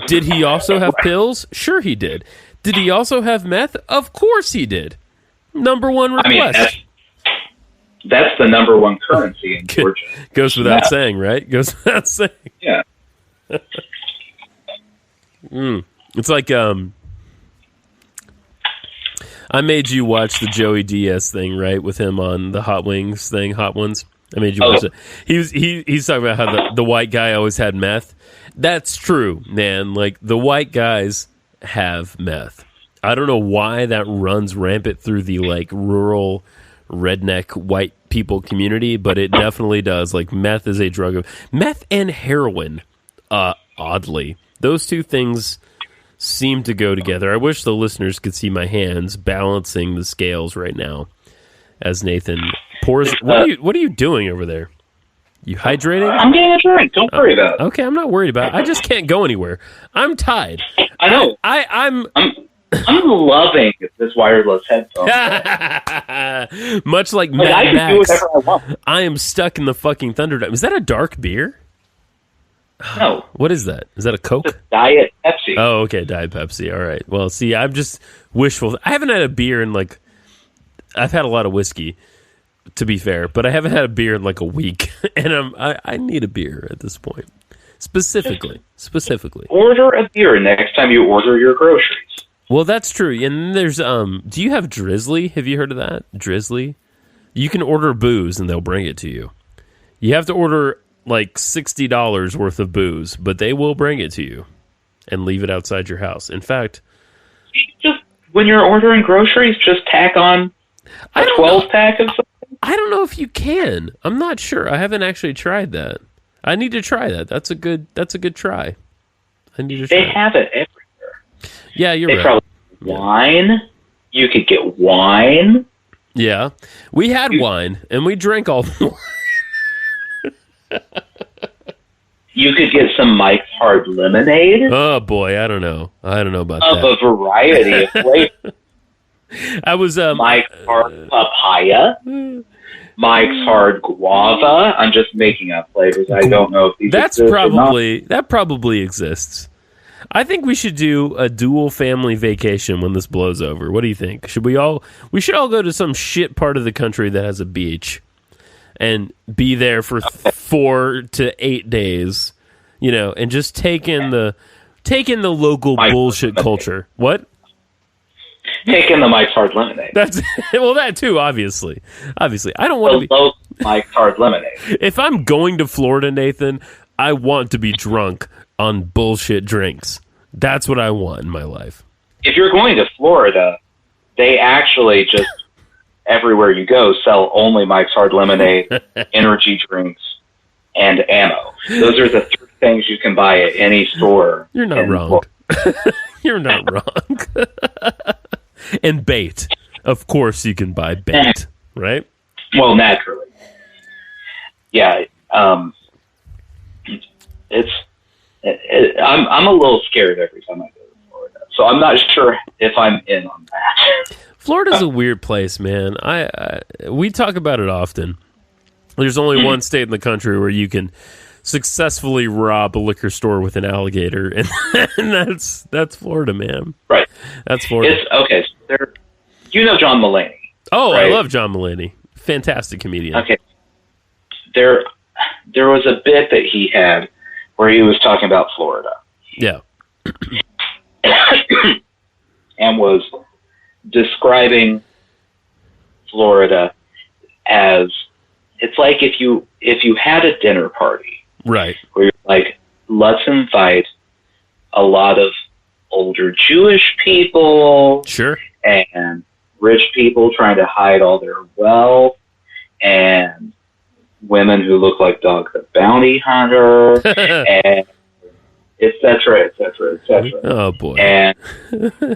Did he also have pills? Sure he did. Did he also have meth? Of course he did. Number one request. I mean, that's the number one currency in Georgia. Goes without saying, right? Goes without saying. Yeah. It's like I made you watch the Joey Diaz thing, right? With him on the Hot Wings thing, Hot Ones. I made you watch it. He's talking about how the white guy always had meth. That's true, man. Like, the white guys have meth. I don't know why that runs rampant through the, like, rural redneck white people community, but it definitely does. Like, meth is a drug of meth and heroin. Oddly, those two things seem to go together. I wish the listeners could see my hands balancing the scales right now as Nathan pours. What are you doing over there? You hydrating? I'm getting a drink. Don't worry about it. Okay, I'm not worried about it. I just can't go anywhere. I'm tied. I know. I'm loving this wireless headphone. Much like I Mad can Max, do whatever I want. I am stuck in the fucking Thunderdome. Is that a dark beer? No. What is that? Is that a Coke? It's a Diet Pepsi. Oh, okay, Diet Pepsi. All right. Well, see, I'm just wishful. I haven't had a beer in like. I've had a lot of whiskey, to be fair, but I haven't had a beer in like a week, and I need a beer at this point. Specifically. Order a beer next time you order your groceries. Well, that's true. And there's do you have Drizzly? Have you heard of that? Drizzly? You can order booze and they'll bring it to you. You have to order like $60 worth of booze, but they will bring it to you and leave it outside your house. In fact, just when you're ordering groceries, just tack on a 12-pack of something. I don't know if you can. I'm not sure. I haven't actually tried that. I need to try that. That's a good try. I need to try. They have it everywhere. Yeah, you're they right. Probably wine. You could get wine. Yeah. We had wine and we drank all the wine. You could get some Mike's Hard Lemonade. Oh boy, I don't know about of that. A variety of flavors. I was Mike's Hard Papaya, Mike's Hard Guava. I'm just making up flavors. I don't know if these exist or not. That probably exists. I think we should do a dual family vacation when this blows over. What do you think? We should all go to some shit part of the country that has a beach and be there for 4 to 8 days, and just take in the local bullshit culture. What? Take in the Mike's Hard Lemonade. That's that too, obviously. I don't want to be local Mike's Hard Lemonade. If I'm going to Florida, Nathan, I want to be drunk on bullshit drinks. That's what I want in my life. If you're going to Florida, they actually just everywhere you go sell only Mike's Hard Lemonade, energy drinks, and ammo. Those are the 3 things you can buy at any store. You're not wrong. You're not wrong. And bait. Of course you can buy bait, right? Well, naturally. Yeah. I'm a little scared every time I go to Florida. So I'm not sure if I'm in on that. Florida's a weird place, man. We talk about it often. There's only one state in the country where you can successfully rob a liquor store with an alligator, and that's Florida, man. Right. That's Florida. Okay. So you know John Mulaney. Oh, right? I love John Mulaney. Fantastic comedian. Okay. There was a bit that he had where he was talking about Florida. Yeah. And was describing Florida as it's like if you had a dinner party, right? Where you're like, let's invite a lot of older Jewish people, sure, and rich people trying to hide all their wealth, and women who look like Dog the Bounty Hunter, and et cetera, et cetera, et cetera. Oh boy! And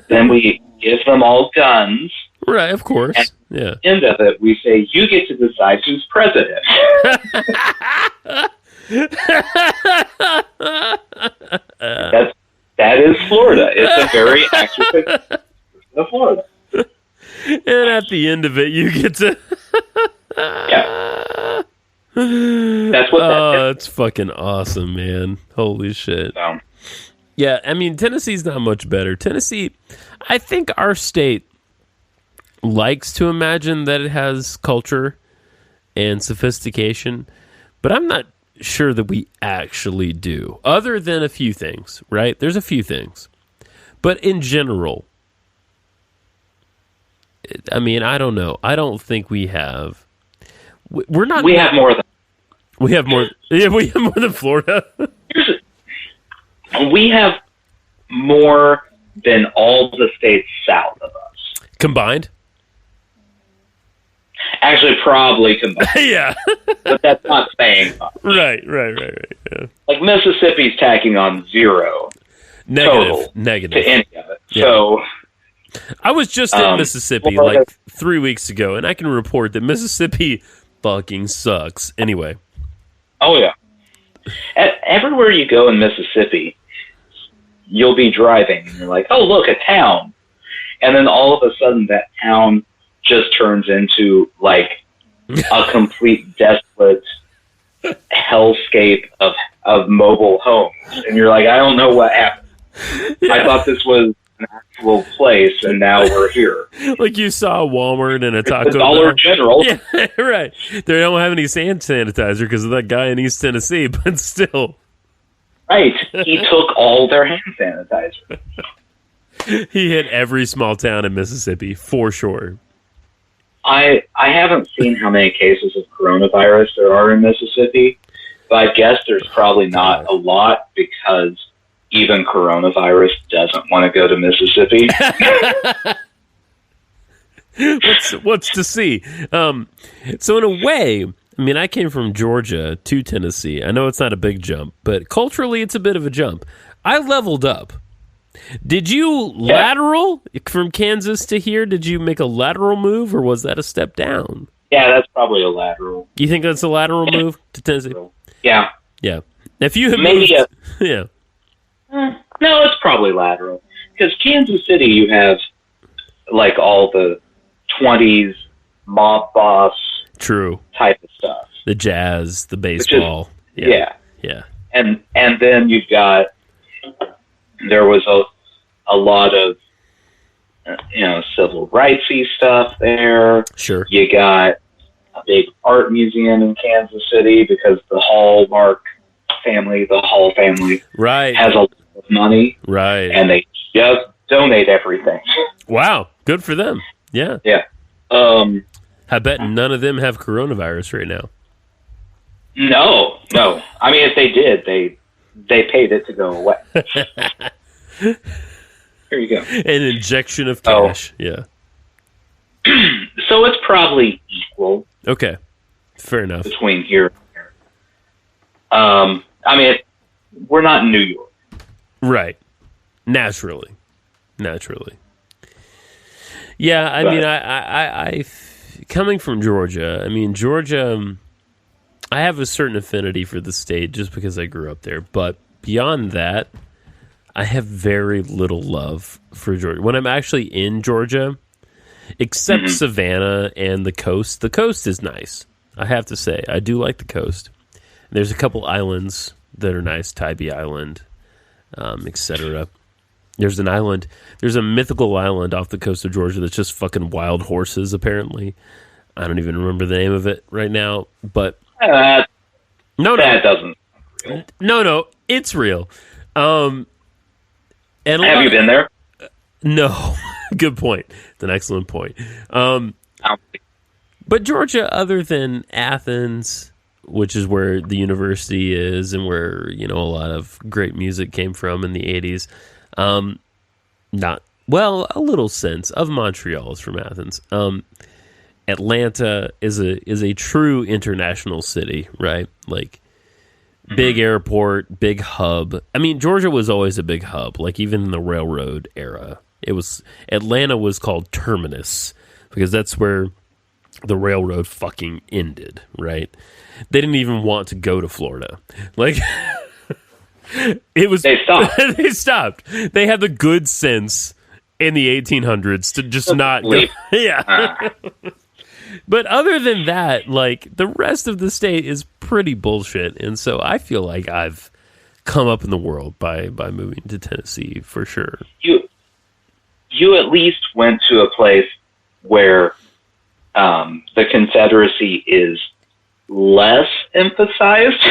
then we give them all guns. Right, of course. And yeah. At the end of it, we say, you get to decide who's president. That is Florida. It's a very accurate of Florida. And at the end of it, you get to... Yeah. That's what that is. It's fucking awesome, man. Holy shit. Yeah, I mean, Tennessee's not much better. Tennessee, I think our state likes to imagine that it has culture and sophistication, but I'm not sure that we actually do, other than a few things, right? There's a few things. But in general, I mean, I don't know. I don't think we have... We have more than We have more. Yeah, we have more than Florida. We have more than all the states south of us. Combined? Actually, probably combined. Yeah. But that's not saying much. Right. Yeah. Like, Mississippi's tacking on 0 total Negative. to any of it. Yeah. So, I was just in Mississippi Florida, like 3 weeks ago, and I can report that Mississippi fucking sucks. Anyway. oh, yeah. Everywhere you go in Mississippi, you'll be driving, and you're like, oh, look, a town. And then all of a sudden, that town just turns into, like, a complete desolate hellscape of mobile homes. And you're like, I don't know what happened. Yeah. I thought this was an actual place, and now we're here. Like you saw a Walmart and a Taco It's the Dollar Bell. General. Yeah, right. They don't have any hand sanitizer because of that guy in East Tennessee, but still. Right. He took all their hand sanitizer. He hit every small town in Mississippi, for sure. I haven't seen how many cases of coronavirus there are in Mississippi, but I guess there's probably not a lot because even coronavirus doesn't want to go to Mississippi. What's to see? So in a way, I mean, I came from Georgia to Tennessee. I know it's not a big jump, but culturally it's a bit of a jump. I leveled up. Did you lateral from Kansas to here? Did you make a lateral move, or was that a step down? Yeah, that's probably a lateral. You think that's a lateral move to Tennessee? Yeah. Yeah. If you had Maybe moved, yeah. No, it's probably lateral. Because Kansas City, you have, like, all the 20s mob boss True. type of stuff. The jazz, the baseball. Yeah. Yeah. And then you've got, there was a lot of, civil rightsy stuff there. Sure. You got a big art museum in Kansas City because the Hall family, Right. has a lot of money. Right. And they just donate everything. Wow. Good for them. Yeah. Yeah. I bet none of them have coronavirus right now. No. I mean, if they did, they paid it to go away. Here you go. An injection of cash. Yeah. So it's probably equal Okay. Fair enough. between here and there. I mean, we're not in New York. Right. Naturally. Yeah, I mean, I coming from Georgia, I mean, Georgia, I have a certain affinity for the state just because I grew up there. But beyond that, I have very little love for Georgia. When I'm actually in Georgia, except Savannah and the coast is nice. I have to say, I do like the coast. There's a couple islands that are nice, Tybee Island, etc. There's a mythical island off the coast of Georgia that's just fucking wild horses, apparently. I don't even remember the name of it right now, but That doesn't. No, it's real. And Have you been there? No. Good point. It's an excellent point. But Georgia, other than Athens, which is where the university is and where, a lot of great music came from in the 80s, a little sense of Montreal is from Athens. Atlanta is a true international city, right? Like, big airport, big hub. I mean, Georgia was always a big hub, like even in the railroad era. Atlanta was called Terminus because that's where the railroad fucking ended, right? They didn't even want to go to Florida. Like, they stopped. They stopped. They had the good sense in the 1800s to just not go. Yeah. But other than that, like, the rest of the state is pretty bullshit. And so I feel like I've come up in the world by moving to Tennessee for sure. You at least went to a place where the Confederacy is less emphasized.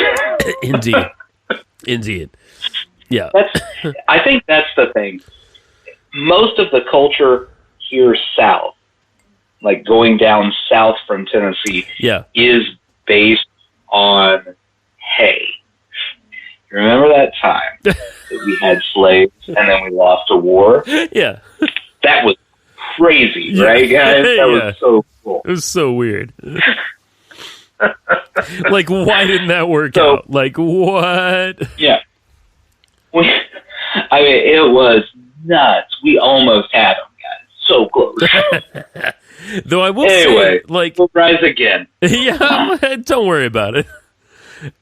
Indeed. Yeah. I think that's the thing. Most of the culture here south, like going down south from Tennessee, is based on hay. You remember that time that we had slaves and then we lost a war? Yeah. That was crazy, Yeah. right, guys? That Yeah. was so cool. It was so weird. Like, why didn't that work So- out? Like, what? Yeah. I mean, it was nuts. We almost had them, guys. So close. Though I will Anyway, say, like, we'll rise again. yeah, don't worry about it.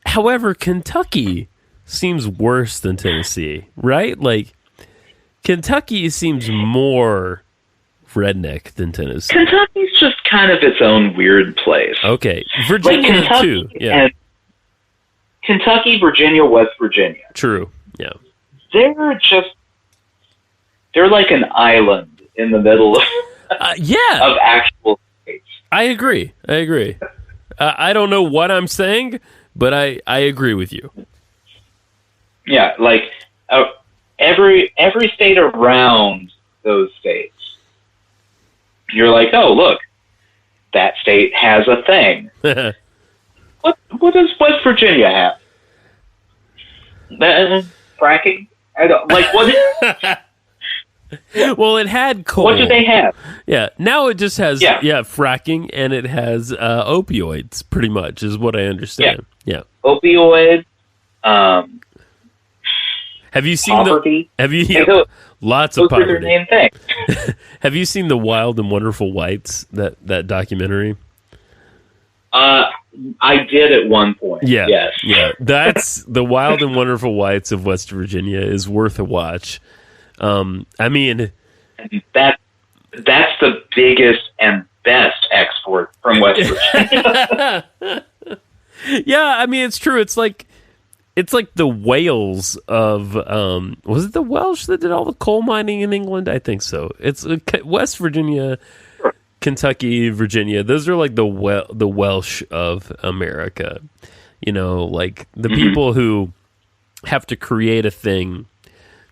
However, Kentucky seems worse than Tennessee, right? Like, Kentucky seems more redneck than Tennessee. Kentucky's just kind of its own weird place. Okay, Virginia Kentucky too. Yeah, and Kentucky, Virginia, West Virginia. true. Yeah, They're like an island in the middle yeah. of actual states. I agree. I don't know what I'm saying, but I agree with you. Yeah, like every state around those states, you're like, oh, look, that state has a thing. What does West Virginia have? Fracking? I don't like what. Well, it had coal. What do they have? Yeah, now it just has Yeah. fracking, and it has opioids. Pretty much is what I understand. Yeah. Opioids. Have you seen Poverty. Have you? And those Lots of are their poverty. main thing. Have you seen the Wild and Wonderful Whites? That documentary. I did at one point. Yeah. Yes. Yeah. That's the Wild and Wonderful Whites of West Virginia is worth a watch. I mean, That's the biggest and best export from West Virginia. yeah, I mean it's true. It's like the Wales of was it the Welsh that did all the coal mining in England? I think so. It's West Virginia, Kentucky, Virginia. Those are like the Welsh of America. You know, like the people who have to create a thing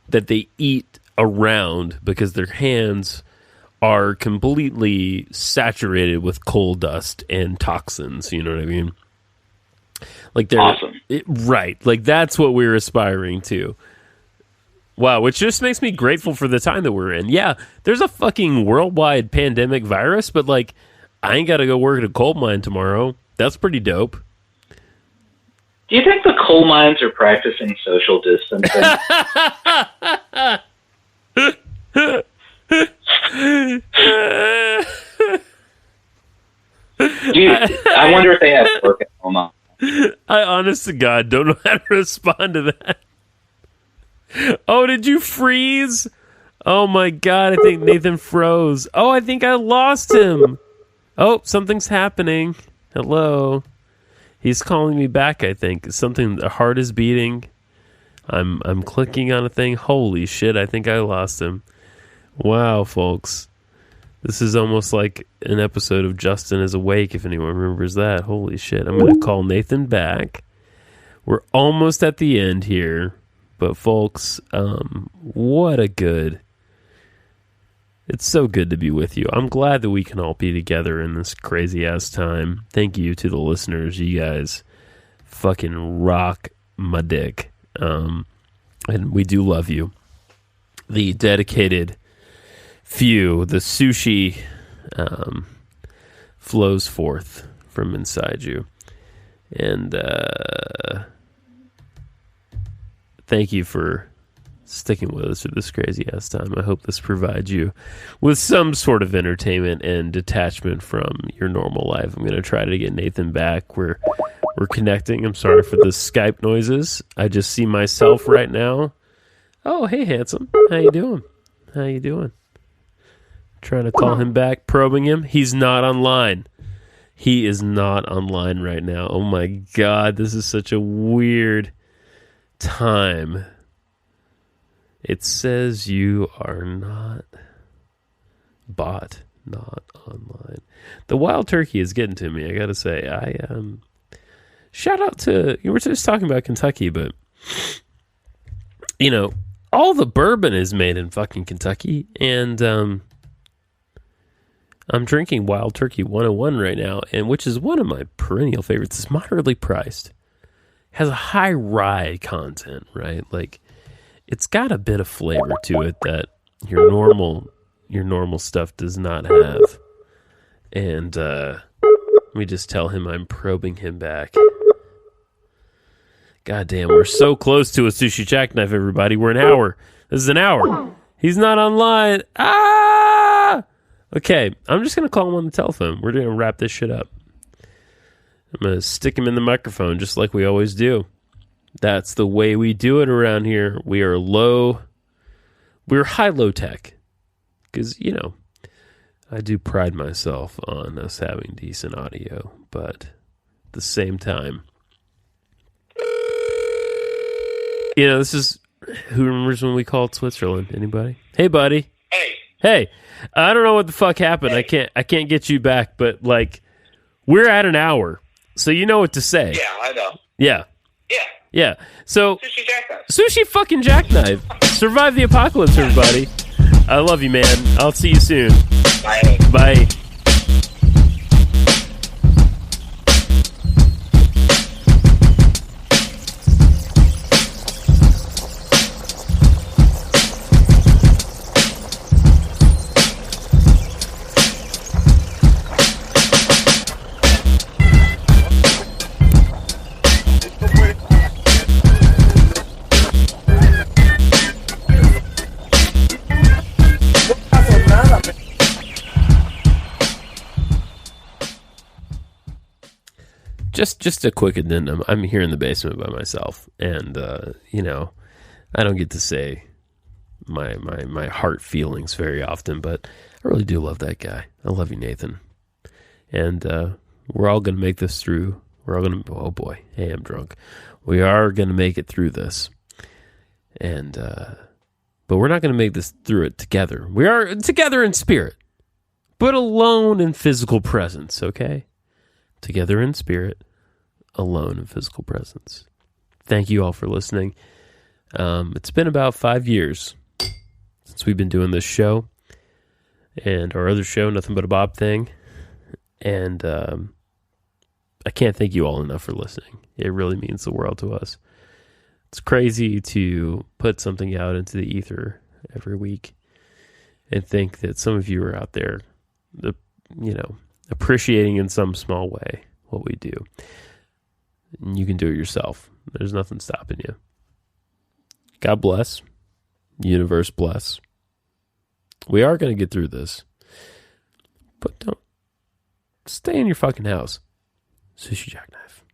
that they eat around because their hands are completely saturated with coal dust and toxins. You know what I mean? Like they're Awesome. Right. Like that's what we're aspiring to. Wow, which just makes me grateful for the time that we're in. Yeah, there's a fucking worldwide pandemic virus, but like I ain't got to go work at a coal mine tomorrow. That's pretty dope. Do you think the coal mines are practicing social distancing? I wonder if they have work at home. I honest to God don't know how to respond to that. Oh, did you freeze? Oh my God, I think Nathan froze. Oh, I think I lost him. Oh, something's happening. Hello. He's calling me back, I think. Something, the heart is beating. I'm clicking on a thing. Holy shit, I think I lost him. Wow, folks. This is almost like an episode of Justin is Awake, if anyone remembers that. Holy shit. I'm going to call Nathan back. We're almost at the end here. But, folks, what a good... It's so good to be with you. I'm glad that we can all be together in this crazy-ass time. Thank you to the listeners. You guys fucking rock my dick. And we do love you. The dedicated few, the sushi flows forth from inside you. And thank you for sticking with us through this crazy ass time. I hope this provides you with some sort of entertainment and detachment from your normal life. I'm going to try to get Nathan back. We're connecting. I'm sorry for the Skype noises. I just see myself right now. Oh, hey, handsome. How you doing? Trying to call him back, probing him. He's not online. He is not online right now. Oh my God, this is such a weird time. It says you are not online. The wild turkey is getting to me, I gotta say. Shout out to, you were just talking about Kentucky, but you know, all the bourbon is made in fucking Kentucky, and I'm drinking Wild Turkey 101 right now, and which is one of my perennial favorites. It's moderately priced. Has a high rye content, right? Like, it's got a bit of flavor to it that your normal stuff does not have. And let me just tell him I'm probing him back. God damn, we're so close to a Sushi Jackknife, everybody. We're an hour. This is an hour. He's not online. Ah! Okay, I'm just going to call him on the telephone. We're going to wrap this shit up. I'm going to stick him in the microphone just like we always do. That's the way we do it around here. We're high-low tech. Because, I do pride myself on us having decent audio. But at the same time, this is, who remembers when we called Switzerland? Anybody? Hey, buddy. Hey. I don't know what the fuck happened. Hey. I can't get you back, but we're at an hour. So you know what to say. Yeah, I know. Yeah. So Sushi Jackknife. Sushi fucking Jackknife. Survive the apocalypse, everybody. I love you, man. I'll see you soon. Bye. Just a quick addendum. I'm here in the basement by myself, and I don't get to say my heart feelings very often, but I really do love that guy. I love you, Nathan. And we're all going to make this through. We're all going to, oh boy, hey, I'm drunk. We are going to make it through this. And, but we're not going to make this through it together. We are together in spirit, but alone in physical presence, okay? Together in spirit, alone in physical presence. Thank you all for listening. It's been about 5 years since we've been doing this show and our other show, Nothing But a Bob Thing. And I can't thank you all enough for listening. It really means the world to us. It's crazy to put something out into the ether every week and think that some of you are out there, appreciating in some small way what we do. And you can do it yourself. There's nothing stopping you. God bless. Universe bless. We are going to get through this. But don't stay in your fucking house. Sushi Jackknife.